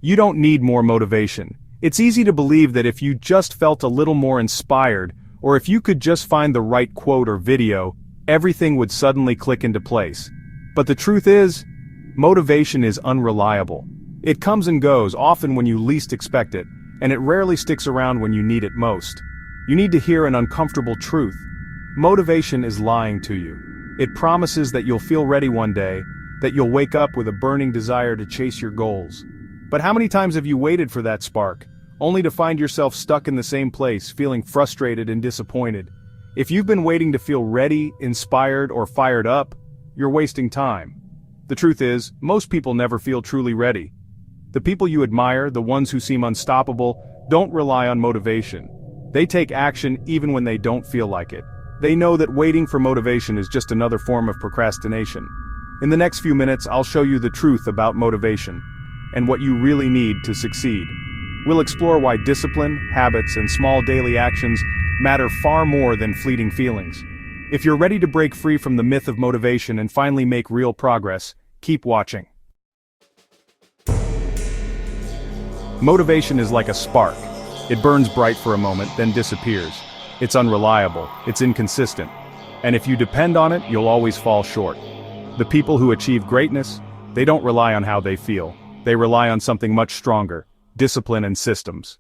You don't need more motivation. It's easy to believe that if you just felt a little more inspired, or if you could just find the right quote or video, everything would suddenly click into place. But the truth is, motivation is unreliable. It comes and goes, often when you least expect it, and it rarely sticks around when you need it most. You need to hear an uncomfortable truth. Motivation is lying to you. It promises that you'll feel ready one day, that you'll wake up with a burning desire to chase your goals. But how many times have you waited for that spark, only to find yourself stuck in the same place, feeling frustrated and disappointed? If you've been waiting to feel ready, inspired, or fired up, you're wasting time. The truth is, most people never feel truly ready. The people you admire, the ones who seem unstoppable, don't rely on motivation. They take action even when they don't feel like it. They know that waiting for motivation is just another form of procrastination. In the next few minutes, I'll show you the truth about motivation, and what you really need to succeed. We'll explore why discipline, habits, and small daily actions matter far more than fleeting feelings. If you're ready to break free from the myth of motivation and finally make real progress, keep watching. Motivation is like a spark. It burns bright for a moment, then disappears. It's unreliable, it's inconsistent, and if you depend on it, you'll always fall short. The people who achieve greatness, they don't rely on how they feel. They rely on something much stronger: discipline and systems.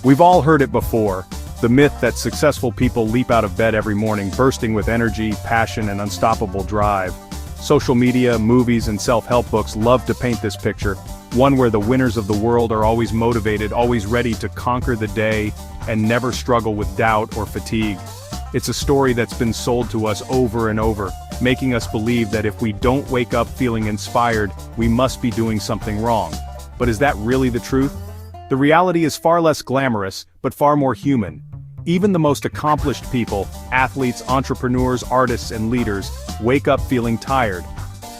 We've all heard it before, the myth that successful people leap out of bed every morning bursting with energy, passion, and unstoppable drive. Social media, movies, and self-help books love to paint this picture, one where the winners of the world are always motivated, always ready to conquer the day, and never struggle with doubt or fatigue. It's a story that's been sold to us over and over, making us believe that if we don't wake up feeling inspired, we must be doing something wrong. But is that really the truth? The reality is far less glamorous, but far more human. Even the most accomplished people, athletes, entrepreneurs, artists, and leaders, wake up feeling tired.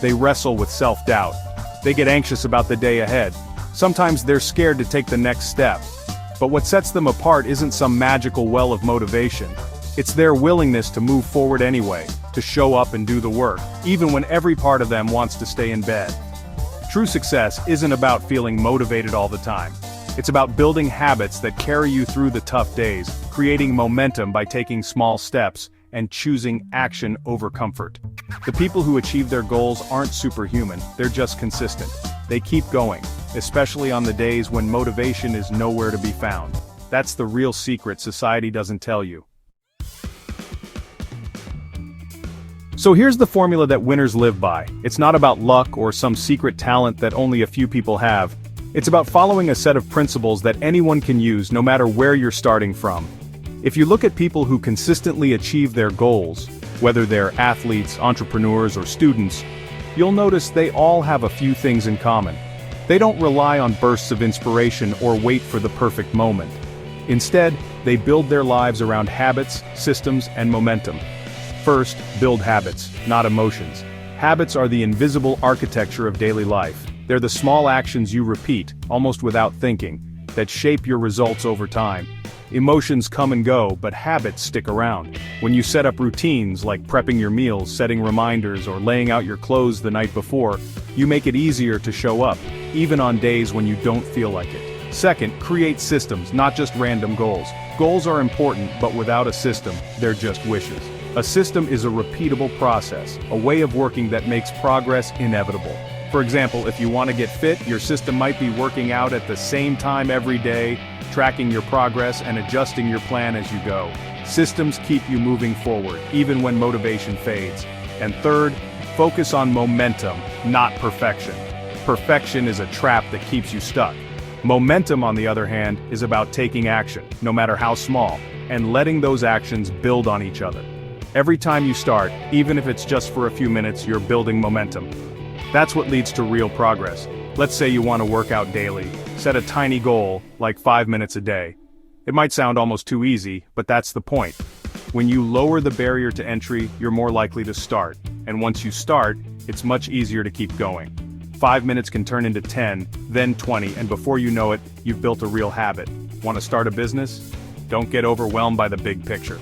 They wrestle with self-doubt. They get anxious about the day ahead. Sometimes they're scared to take the next step. But what sets them apart isn't some magical well of motivation. It's their willingness to move forward anyway, to show up and do the work, even when every part of them wants to stay in bed. True success isn't about feeling motivated all the time. It's about building habits that carry you through the tough days, creating momentum by taking small steps, and choosing action over comfort. The people who achieve their goals aren't superhuman, they're just consistent. They keep going, especially on the days when motivation is nowhere to be found. That's the real secret society doesn't tell you. So here's the formula that winners live by. It's not about luck or some secret talent that only a few people have. It's about following a set of principles that anyone can use no matter where you're starting from. If you look at people who consistently achieve their goals, whether they're athletes, entrepreneurs, or students, you'll notice they all have a few things in common. They don't rely on bursts of inspiration or wait for the perfect moment. Instead, they build their lives around habits, systems, and momentum. First, build habits, not emotions. Habits are the invisible architecture of daily life. They're the small actions you repeat, almost without thinking, that shape your results over time. Emotions come and go, but habits stick around. When you set up routines like prepping your meals, setting reminders, or laying out your clothes the night before, you make it easier to show up, even on days when you don't feel like it. Second, create systems, not just random goals. Goals are important, but without a system, they're just wishes. A system is a repeatable process, a way of working that makes progress inevitable. For example, if you want to get fit, your system might be working out at the same time every day, tracking your progress and adjusting your plan as you go. Systems keep you moving forward, even when motivation fades. And third, focus on momentum, not perfection. Perfection is a trap that keeps you stuck. Momentum, on the other hand, is about taking action, no matter how small, and letting those actions build on each other. Every time you start, even if it's just for a few minutes, you're building momentum. That's what leads to real progress. Let's say you want to work out daily. Set a tiny goal, like 5 minutes a day. It might sound almost too easy, but that's the point. When you lower the barrier to entry, you're more likely to start. And once you start, it's much easier to keep going. 5 minutes can turn into 10, then 20, and before you know it, you've built a real habit. Want to start a business? Don't get overwhelmed by the big picture.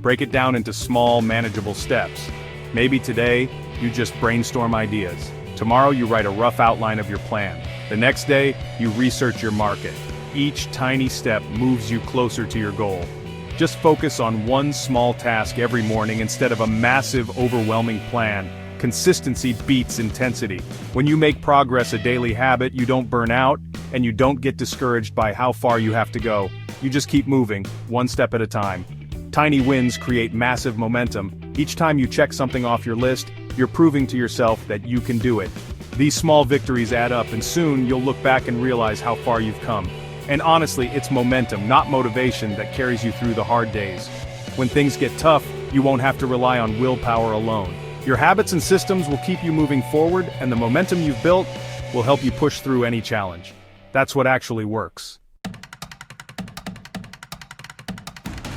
Break it down into small, manageable steps. Maybe today, you just brainstorm ideas. Tomorrow you write a rough outline of your plan. The next day, you research your market. Each tiny step moves you closer to your goal. Just focus on one small task every morning instead of a massive, overwhelming plan. Consistency beats intensity. When you make progress a daily habit, you don't burn out, and you don't get discouraged by how far you have to go. You just keep moving, one step at a time. Tiny wins create massive momentum. Each time you check something off your list, you're proving to yourself that you can do it. These small victories add up, and soon you'll look back and realize how far you've come. And honestly, it's momentum, not motivation, that carries you through the hard days. When things get tough, you won't have to rely on willpower alone. Your habits and systems will keep you moving forward, and the momentum you've built will help you push through any challenge. That's what actually works.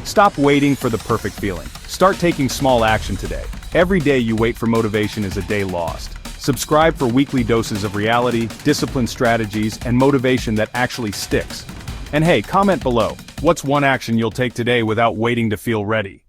Stop waiting for the perfect feeling. Start taking small action today. Every day you wait for motivation is a day lost. Subscribe for weekly doses of reality, discipline strategies, and motivation that actually sticks. And hey, comment below. What's one action you'll take today without waiting to feel ready?